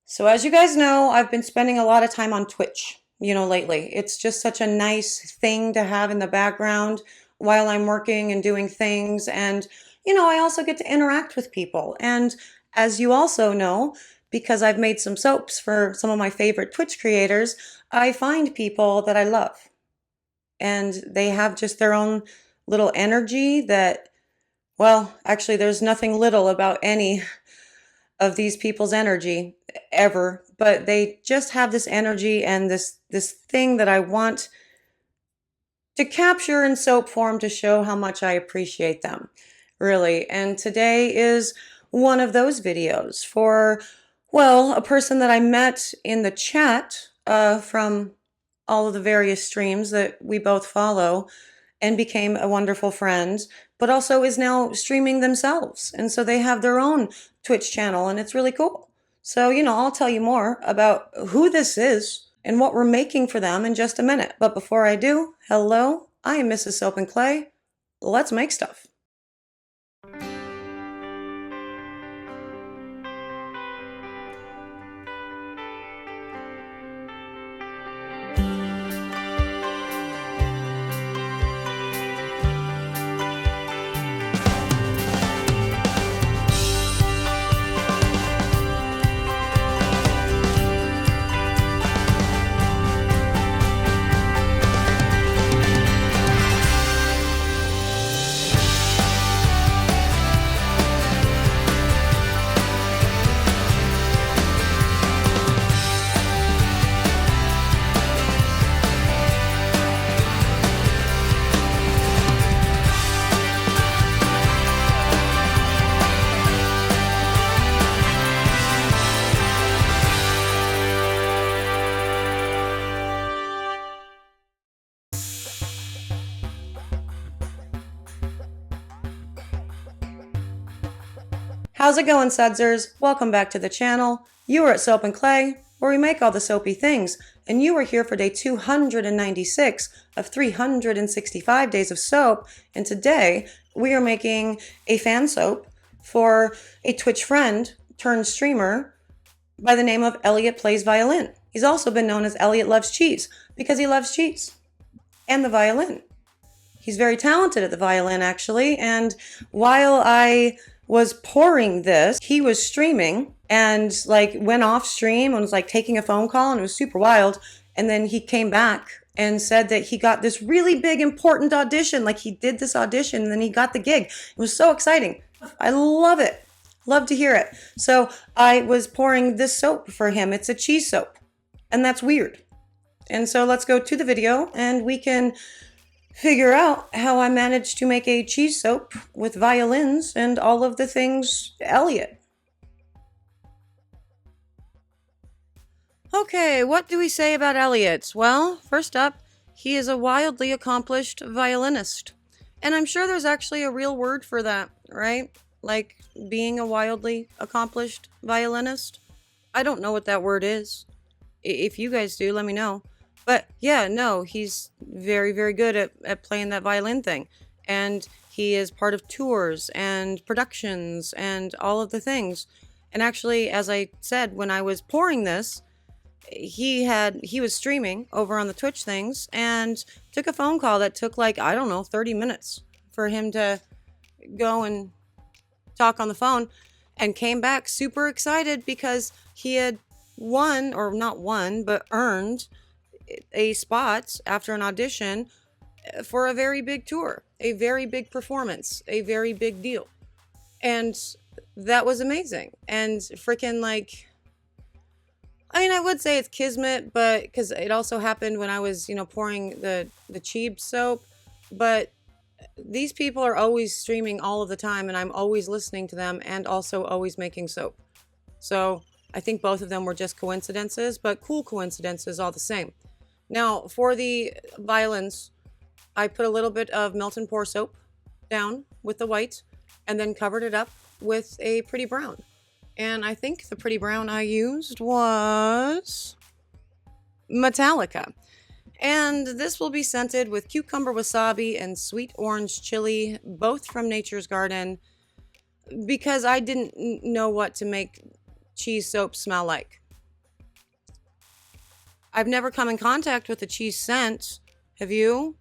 So as you guys know, I've been spending a lot of time on Twitch, lately. It's just such a nice thing to have in the background while I'm working and doing things. And, I also get to interact with people. And as you also know, because I've made some soaps for some of my favorite Twitch creators, I find people that I love. And they have just their own little energy that, well, actually, there's nothing little about any of these people's energy ever, but they just have this energy and this thing that I want to capture in soap form to show how much I appreciate them, really. And today is one of those videos for, well, a person that I met in the chat from all of the various streams that we both follow and became a wonderful friend, but also is now streaming themselves. And so they have their own Twitch channel, and it's really cool. So, I'll tell you more about who this is and what we're making for them in just a minute. But before I do, hello, I am Mrs. Soap and Clay. Let's make stuff. How's it going, Sudsers? Welcome back to the channel. You are at Soap and Clay, where we make all the soapy things, and you are here for day 296 of 365 days of soap, and today we are making a fan soap for a Twitch friend turned streamer by the name of Elliot Plays Violin. He's also been known as Elliot Loves Cheese, because he loves cheese and the violin. He's very talented at the violin, actually, and while I was pouring this, he was streaming and went off stream and was taking a phone call, and it was super wild. And then he came back and said that he got this really big important audition. He did this audition and then he got the gig. It was so exciting. I love it. Love to hear it. So I was pouring this soap for him. It's a cheese soap, and that's weird. And so let's go to the video and we can figure out how I managed to make a cheese soap with violins and all of the things Elliot. Okay, what do we say about Elliot? Well, first up, he is a wildly accomplished violinist. And I'm sure there's actually a real word for that, right? Like being a wildly accomplished violinist. I don't know what that word is. If you guys do, let me know. But yeah, no, he's very, very good at playing that violin thing. And he is part of tours and productions and all of the things. And actually, as I said, when I was pouring this, he was streaming over on the Twitch things and took a phone call that took 30 minutes for him to go and talk on the phone, and came back super excited because he had won, or not won, but earned a spot after an audition for a very big tour, a very big performance, a very big deal. And that was amazing. And freaking I would say it's kismet, but because it also happened when I was, pouring the cheap soap. But these people are always streaming all of the time, and I'm always listening to them and also always making soap. So I think both of them were just coincidences, but cool coincidences all the same. Now, for the violins, I put a little bit of melt and pour soap down with the white and then covered it up with a pretty brown. And I think the pretty brown I used was Metallica. And this will be scented with cucumber wasabi and sweet orange chili, both from Nature's Garden, because I didn't know what to make cheese soap smell like. I've never come in contact with a cheese scent. Have you?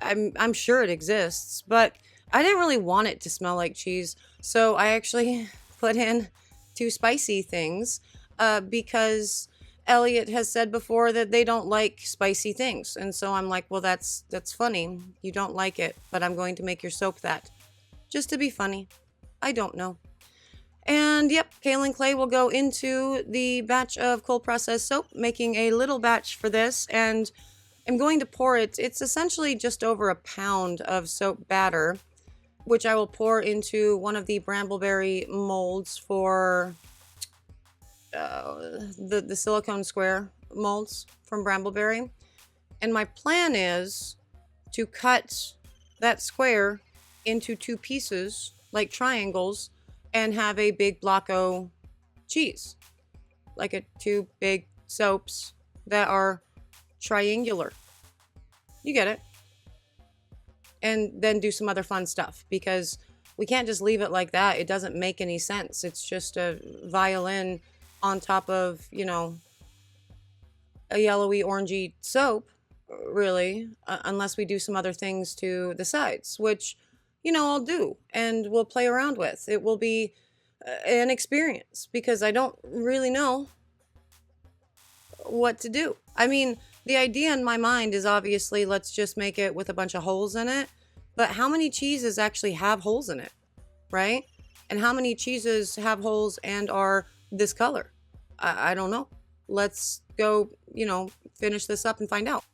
I'm sure it exists, but I didn't really want it to smell like cheese, so I actually put in two spicy things because Elliot has said before that they don't like spicy things, and so I'm like, well, that's funny. You don't like it, but I'm going to make your soap that, just to be funny. I don't know. And yep, kaolin clay will go into the batch of cold processed soap, making a little batch for this, and I'm going to pour it. It's essentially just over a pound of soap batter, which I will pour into one of the brambleberry molds for the silicone square molds from brambleberry. And my plan is to cut that square into two pieces, like triangles, and have a big block o cheese, like two big soaps that are triangular. You get it. And then do some other fun stuff, because we can't just leave it like that. It doesn't make any sense. It's just a violin on top of, a yellowy orangey soap, really, unless we do some other things to the sides, which, I'll do and we'll play around with. It will be an experience, because I don't really know what to do. I mean, the idea in my mind is obviously let's just make it with a bunch of holes in it. But how many cheeses actually have holes in it, right? And how many cheeses have holes and are this color? I don't know. Let's go, finish this up and find out.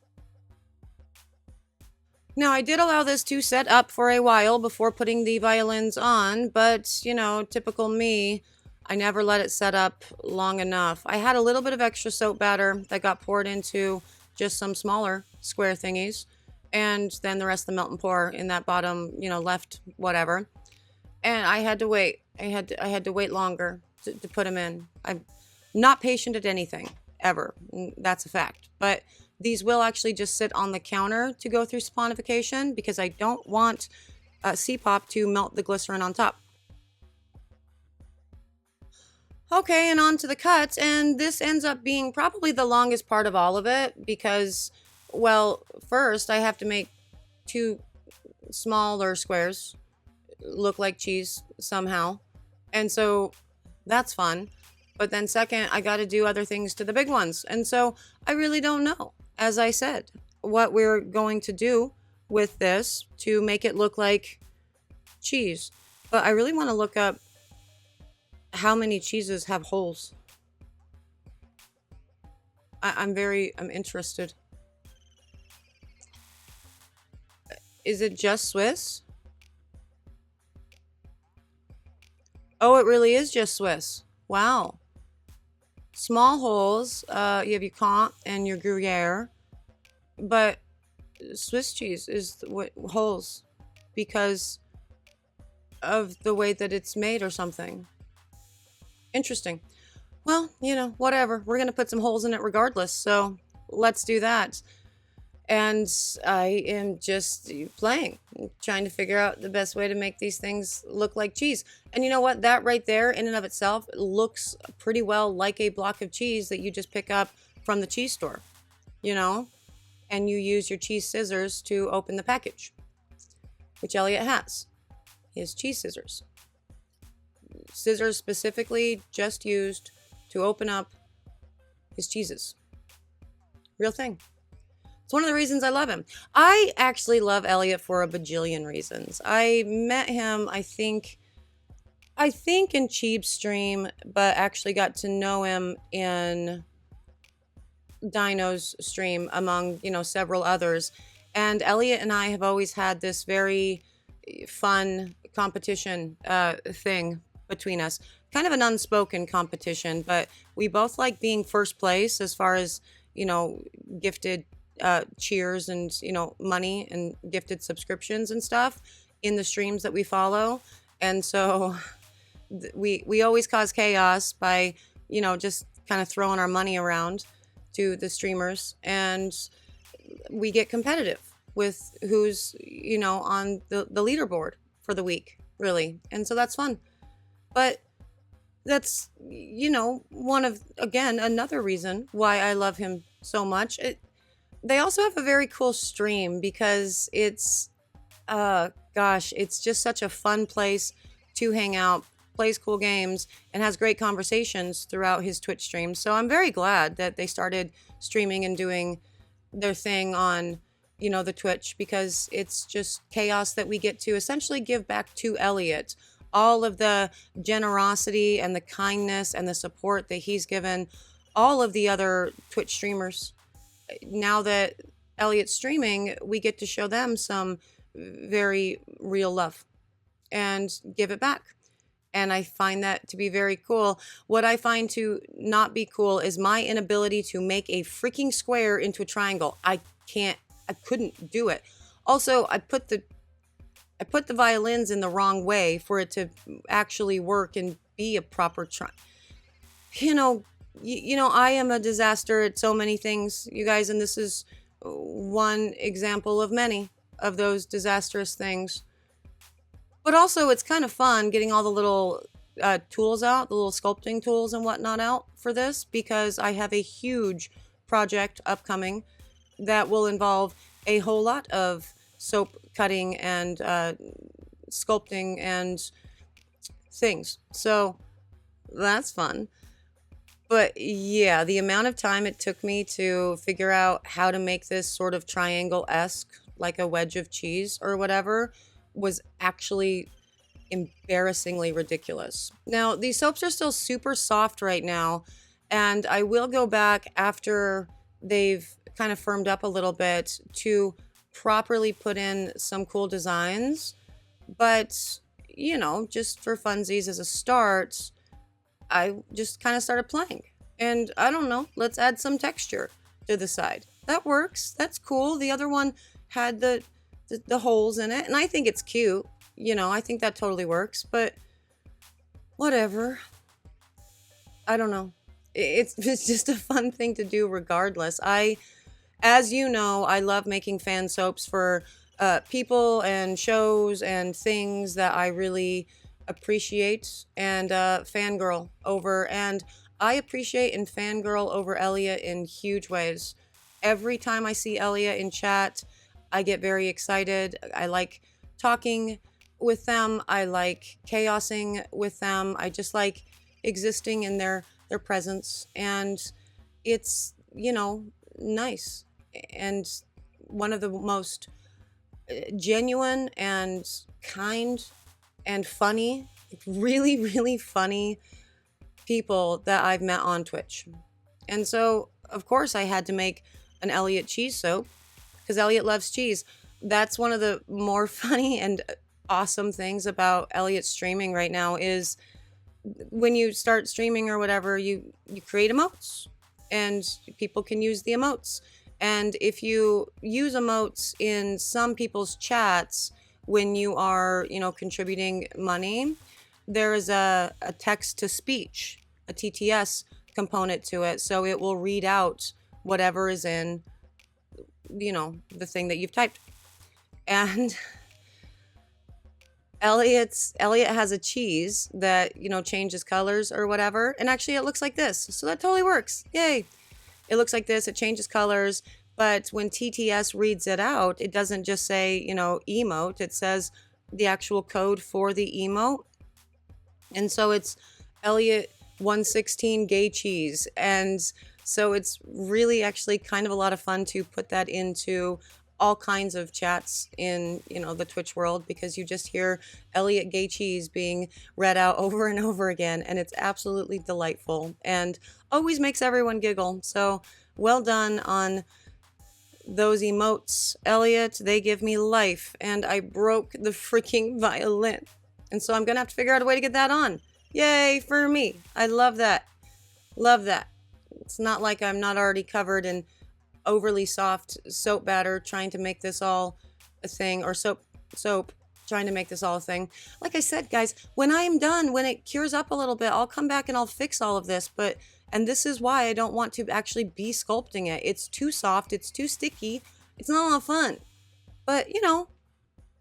Now, I did allow this to set up for a while before putting the violins on, but, typical me, I never let it set up long enough. I had a little bit of extra soap batter that got poured into just some smaller square thingies, and then the rest of the melt and pour in that bottom, left whatever. And I had to wait. I had to wait longer to put them in. I'm not patient at anything, ever. That's a fact. But these will actually just sit on the counter to go through saponification, because I don't want C-pop to melt the glycerin on top. Okay, and on to the cuts, and this ends up being probably the longest part of all of it, because, well, first I have to make two smaller squares look like cheese somehow, and so that's fun. But then second, I got to do other things to the big ones, and so I really don't know, as I said, what we're going to do with this to make it look like cheese. But I really want to look up how many cheeses have holes. I'm interested. Is it just Swiss? Oh, it really is just Swiss. Wow. Small holes. You have your Comte and your Gruyere. But Swiss cheese is what holes, because of the way that it's made or something. Interesting. Well, whatever. We're going to put some holes in it regardless, so let's do that. And I am just playing, trying to figure out the best way to make these things look like cheese. And you know what? That right there, in and of itself, looks pretty well like a block of cheese that you just pick up from the cheese store, and you use your cheese scissors to open the package, which Elliot has. He has cheese scissors. Scissors specifically just used to open up his cheeses. Real thing. It's one of the reasons I love him. I actually love Elliot for a bajillion reasons. I met him, I think in Cheeb's stream, but actually got to know him in Dino's stream, among, several others. And Elliot and I have always had this very fun competition thing between us. Kind of an unspoken competition, but we both like being first place as far as, gifted cheers and, money and gifted subscriptions and stuff in the streams that we follow. And so we always cause chaos by, just kind of throwing our money around to the streamers, and we get competitive with who's, on the leaderboard for the week, really. And so that's fun. But That's, one of, again, another reason why I love him so much. They also have a very cool stream because gosh, it's just such a fun place to hang out, plays cool games, and has great conversations throughout his Twitch streams. So I'm very glad that they started streaming and doing their thing on, the Twitch, because it's just chaos that we get to essentially give back to Elliot. All of the generosity and the kindness and the support that he's given all of the other Twitch streamers. Now that Elliot's streaming, we get to show them some very real love and give it back. And I find that to be very cool. What I find to not be cool is my inability to make a freaking square into a triangle. I couldn't do it. Also, I put the violins in the wrong way for it to actually work and be a proper you know I am a disaster at so many things, you guys, and this is one example of many of those disastrous things. But also, it's kind of fun getting all the little tools out, the little sculpting tools and whatnot out for this, because I have a huge project upcoming that will involve a whole lot of soap cutting and sculpting and things. So that's fun. But yeah, the amount of time it took me to figure out how to make this sort of triangle-esque, like a wedge of cheese or whatever, was actually embarrassingly ridiculous. Now, these soaps are still super soft right now, and I will go back after they've kind of firmed up a little bit to properly put in some cool designs. But, just for funsies as a start, I just kind of started playing. And I don't know, let's add some texture to the side. That works. That's cool. The other one had the holes in it, and I think it's cute. I think that totally works, but whatever. I don't know. It's just a fun thing to do regardless. As you know, I love making fan soaps for people and shows and things that I really appreciate and fangirl over. And I appreciate and fangirl over Elliot in huge ways. Every time I see Elliot in chat, I get very excited. I like talking with them. I like chaosing with them. I just like existing in their presence. And it's, nice. And one of the most genuine and kind and funny, really, really funny people that I've met on Twitch. And so, of course, I had to make an Elliot cheese soap because Elliot loves cheese. That's one of the more funny and awesome things about Elliot streaming right now is when you start streaming or whatever, you create emotes and people can use the emotes. And if you use emotes in some people's chats when you are, contributing money, there is a text to speech, a TTS component to it. So it will read out whatever is in, the thing that you've typed. And Elliot has a cheese that, changes colors or whatever. And actually it looks like this. So that totally works. Yay. It looks like this. It changes colors. But when TTS reads it out, it doesn't just say, emote. It says the actual code for the emote. And so it's Elliot 116 gay cheese. And so it's really actually kind of a lot of fun to put that into all kinds of chats in, the Twitch world, because you just hear Elliot gay cheese being read out over and over again. And it's absolutely delightful and always makes everyone giggle. So well done on those emotes, Elliot. They give me life, and I broke the freaking violin. And so I'm going to have to figure out a way to get that on. Yay for me. I love that. Love that. It's not like I'm not already covered in overly soft soap batter trying to make this all a thing, or soap trying to make this all a thing. Like I said, guys, when I am done, when it cures up a little bit, I'll come back and I'll fix all of this. And this is why I don't want to actually be sculpting it. It's too soft. It's too sticky. It's not a lot of fun. But,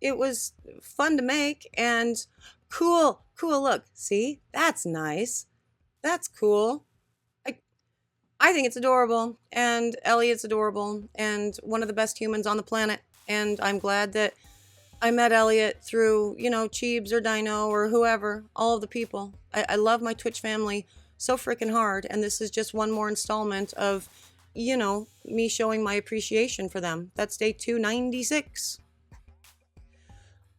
it was fun to make, and cool cool, look, see? That's nice. That's cool. I, I think it's adorable, and Elliot's adorable, and one of the best humans on the planet. And I'm glad that I met Elliot through, Cheebs or Dino or whoever, all of the people. I love my Twitch family so freaking hard, and this is just one more installment of, me showing my appreciation for them. That's day 296.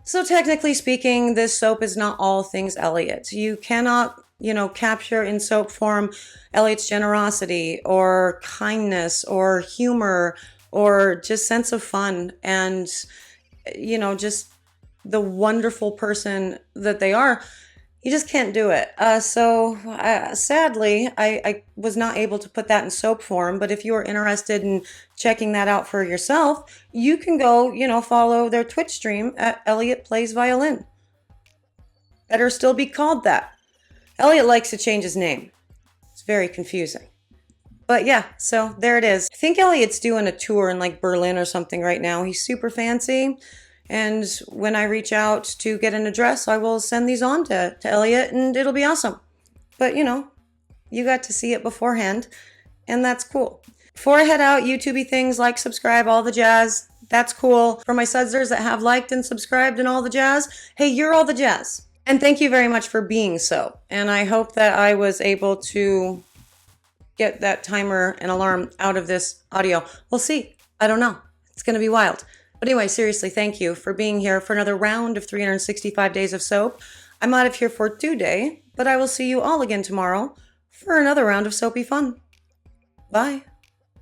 So technically speaking, this soap is not all things Elliot. You cannot, capture in soap form Elliot's generosity or kindness or humor or just sense of fun and, just the wonderful person that they are. You just can't do it. Sadly, I was not able to put that in soap form, but if you are interested in checking that out for yourself, you can go, follow their Twitch stream at Elliot Plays Violin. Better still be called that. Elliot likes to change his name. It's very confusing. But yeah, so there it is. I think Elliot's doing a tour in like Berlin or something right now. He's super fancy. And when I reach out to get an address, I will send these on to Elliot and it'll be awesome. But you got to see it beforehand and that's cool. Before I head out, YouTubey things like, subscribe, all the jazz. That's cool. For my sudsers that have liked and subscribed and all the jazz, hey, you're all the jazz. And thank you very much for being so. And I hope that I was able to get that timer and alarm out of this audio. We'll see. I don't know. It's going to be wild. But anyway, seriously, thank you for being here for another round of 365 days of soap. I'm out of here for today, but I will see you all again tomorrow for another round of soapy fun. Bye.